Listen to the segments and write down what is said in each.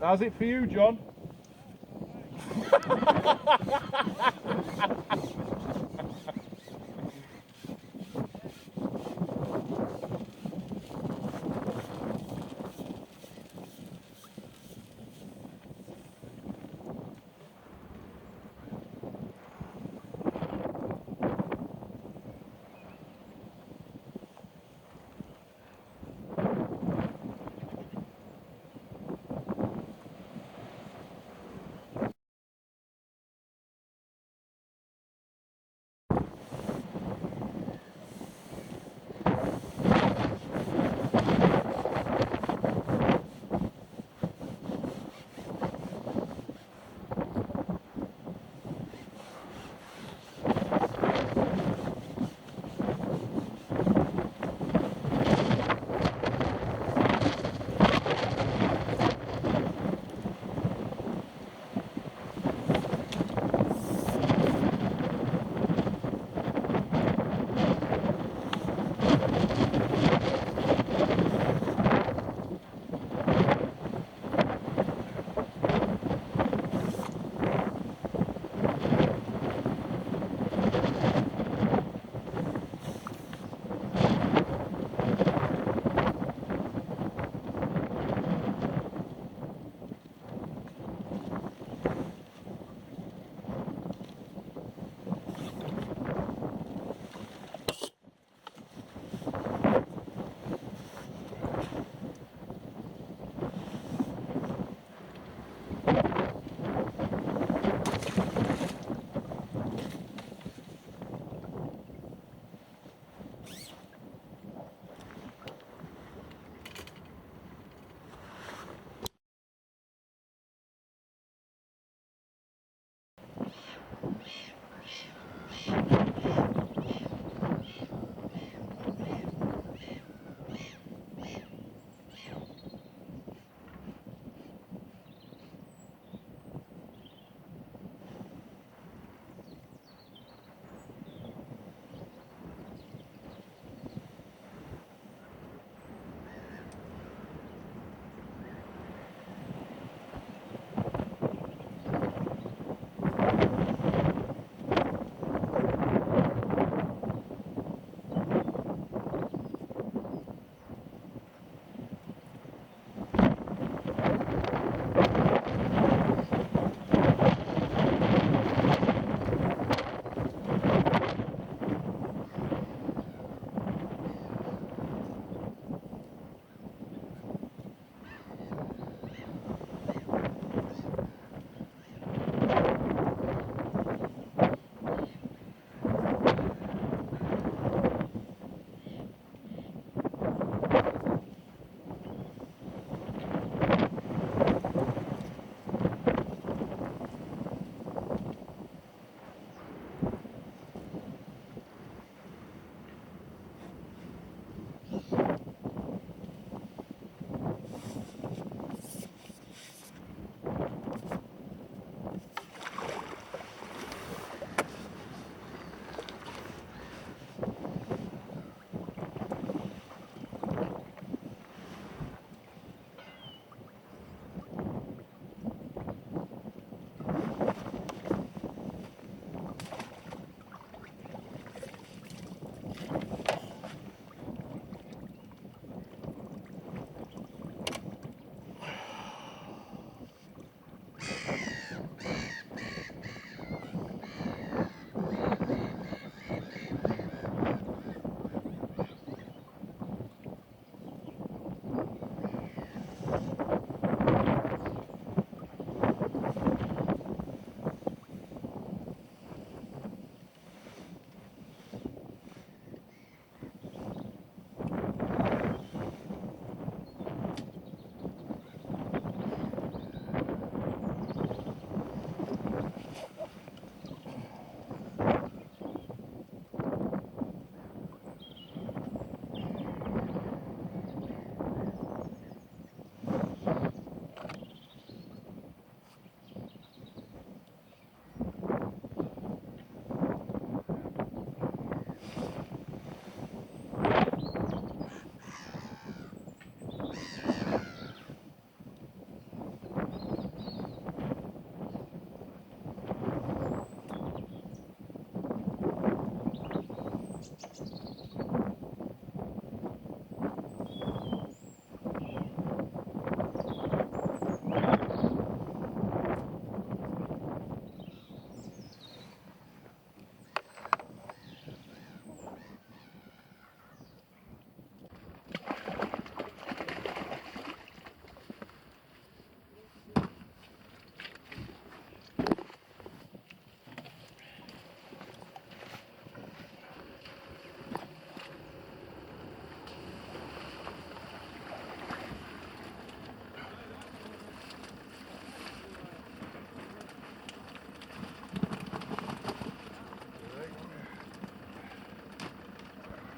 How's it for you, John?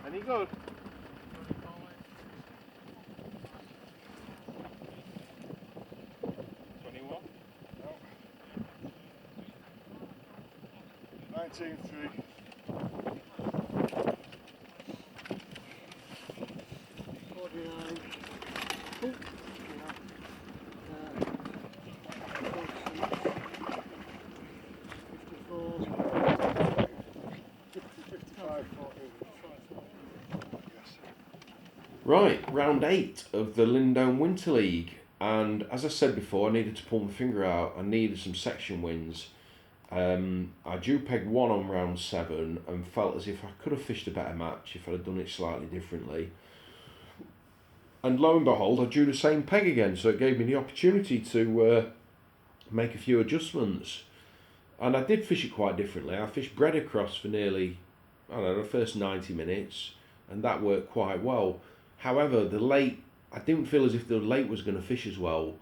Any good? No. 19.3. 49. Oh, yeah. 54. 55. 14. Right, round 8 of the Lindholme Winter League, and as I said before, I needed to pull my finger out. I needed some section wins. I drew peg 1 on round 7 and felt as if I could have fished a better match if I'd have done it slightly differently. And lo and behold, I drew the same peg again, so it gave me the opportunity to make a few adjustments. And I did fish it quite differently. I fished bread across for nearly, the first 90 minutes, and that worked quite well. However, the late, I didn't feel as if the late was going to fish as well,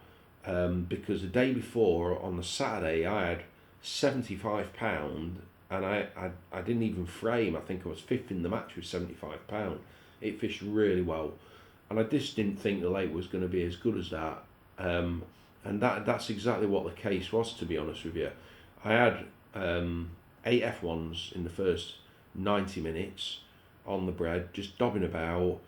because the day before, on the Saturday, I had £75, and I didn't even frame. I think I was 5th in the match with £75. It fished really well, and I just didn't think the late was going to be as good as that. And that's exactly what the case was, to be honest with you. I had 8 F1s in the first 90 minutes on the bread, just dobbing about,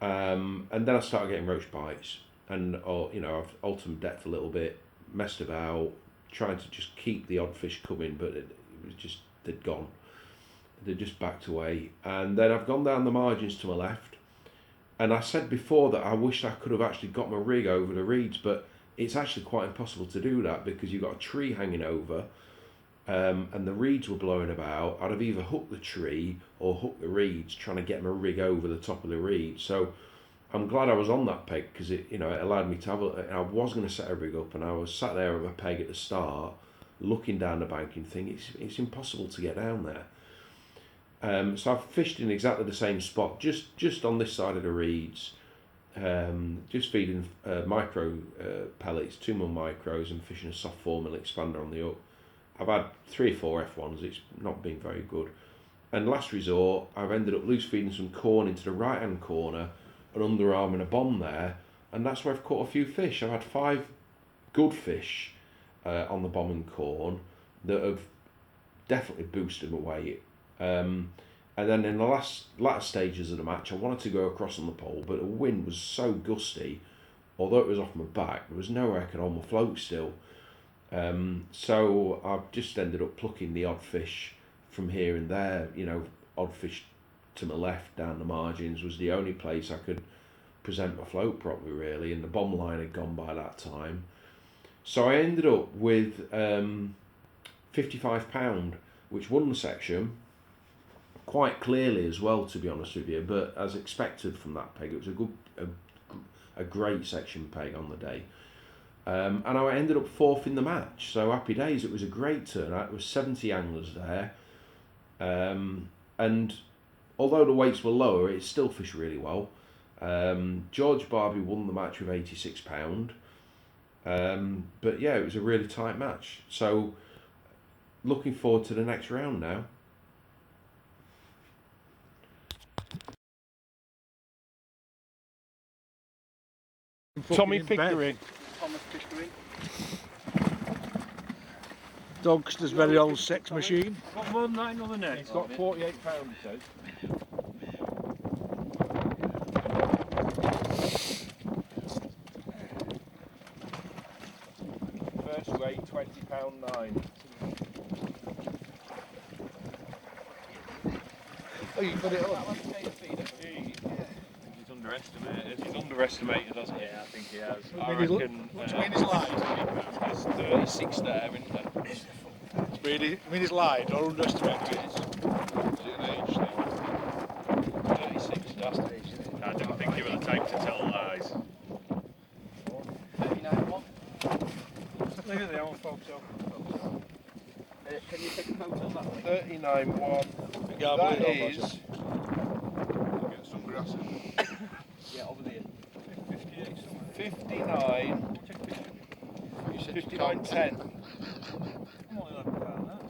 and then I started getting roach bites, and I've ultimate depth a little bit, messed about, trying to just keep the odd fish coming, but it was just, they'd gone. They'd just backed away. And then I've gone down the margins to my left, and I said before that I wished I could have actually got my rig over the reeds, but it's actually quite impossible to do that because you've got a tree hanging over, and the reeds were blowing about. I'd have either hooked the tree or hooked the reeds, trying to get my rig over the top of the reeds. So I'm glad I was on that peg, because it allowed me to have I was going to set a rig up, and I was sat there with a peg at the start, looking down the bank and thinking it's impossible to get down there. So I've fished in exactly the same spot, just on this side of the reeds, just feeding micro pellets, 2 mil micros, and fishing a soft 4 mil expander on the hook. I've had 3 or 4 F1s, it's not been very good. And last resort, I've ended up loose feeding some corn into the right hand corner, an underarm and a bomb there, and that's where I've caught a few fish. I've had 5 good fish on the bomb and corn that have definitely boosted my weight. And then in the latter stages of the match, I wanted to go across on the pole, but the wind was so gusty, although it was off my back, there was nowhere I could hold my float still. So I've just ended up plucking the odd fish from here and there. Odd fish to my left down the margins was the only place I could present my float properly, really, and the bomb line had gone by that time. So I ended up with £55, which won the section quite clearly as well, to be honest with you, but as expected from that peg. It was a great section peg on the day. And I ended up 4th in the match, so happy days. It was a great turnout. There was 70 anglers there, and although the weights were lower, it still fished really well. George Barbie won the match with £86, but yeah, it was a really tight match. So looking forward to the next round now. Tommy Pickering. Dogster's very old sex machine. Got more than that in the net. It's got £48, it says. First weight £20.9. Oh, you put it on? He's underestimated. He's underestimated, hasn't he? Yeah, I think he has. I reckon. What do you mean he's lied? There's 36 there, isn't there? You mean he's lied or underestimated? Is it an age thing? 36, that's the age, isn't it? I don't think he was the type to tell lies. 39-1. Look at the old photo. Can you take a photo of that one? 39-1. Yeah, That is. Get some grass in. Yeah, over there. 58 somewhere. 59. You said 59-10. I'm only left down that.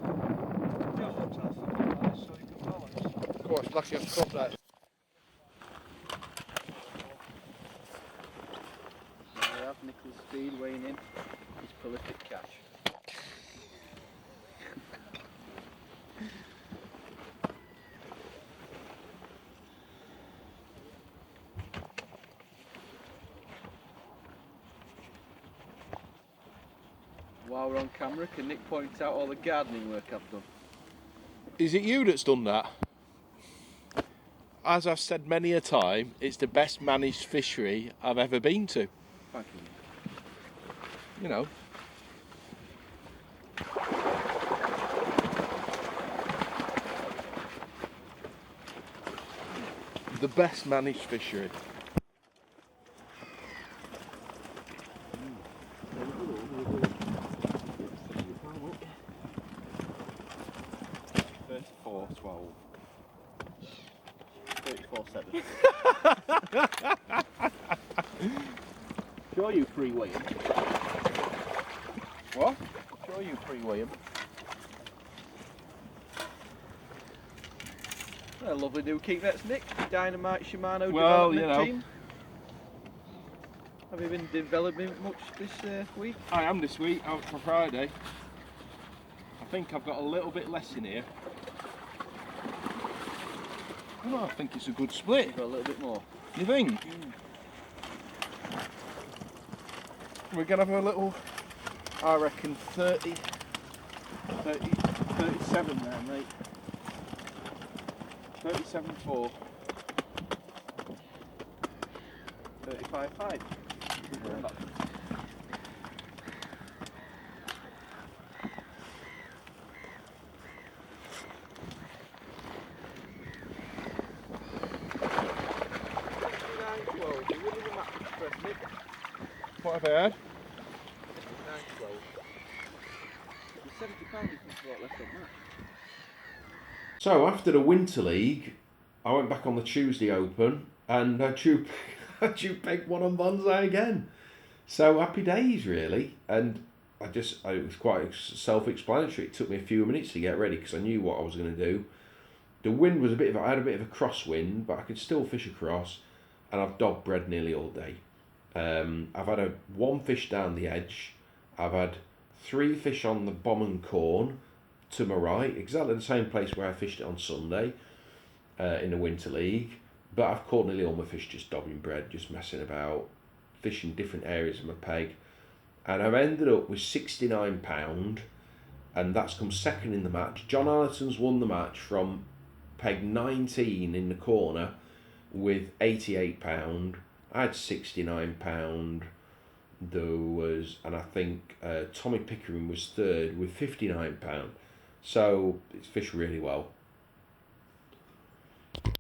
Just want to have something nice so you can balance. Of course, lucky I've cut that. We have Nicholas Speed weighing in his prolific catch. While we're on camera, can Nick point out all the gardening work I've done? Is it you that's done that? As I've said many a time, it's the best managed fishery I've ever been to. Thank you. You know. The best managed fishery. Four, 12. 34-7. Sure you pre-weigh him. What? Sure you pre-weigh 'em. A lovely new keep that's Nick. Dynamite Shimano Well, development you know. team. Have you been developing much this week? I am this week, out for Friday. I think I've got a little bit less in here. Well, I think it's a good split. You've got a little bit more. You think? We're going to have a little, I reckon, 30, 37 there, mate. 37.4. 35.5. What have I had? So after the Winter League, I went back on the Tuesday Open and I drew peg one on Bonsai again. So happy days really, and it was quite self-explanatory. It took me a few minutes to get ready because I knew what I was going to do. The wind was I had a bit of a crosswind, but I could still fish across, and I've dog bred nearly all day. I've had one fish down the edge. I've had 3 fish on the bomb and corn to my right, exactly the same place where I fished it on Sunday in the Winter League. But I've caught nearly all my fish just dobbing bread, just messing about, fishing different areas of my peg. And I've ended up with £69, and that's come second in the match. John Allerton's won the match from peg 19 in the corner with £88. I had £69. And I think Tommy Pickering was third with £59. So it's fished really well.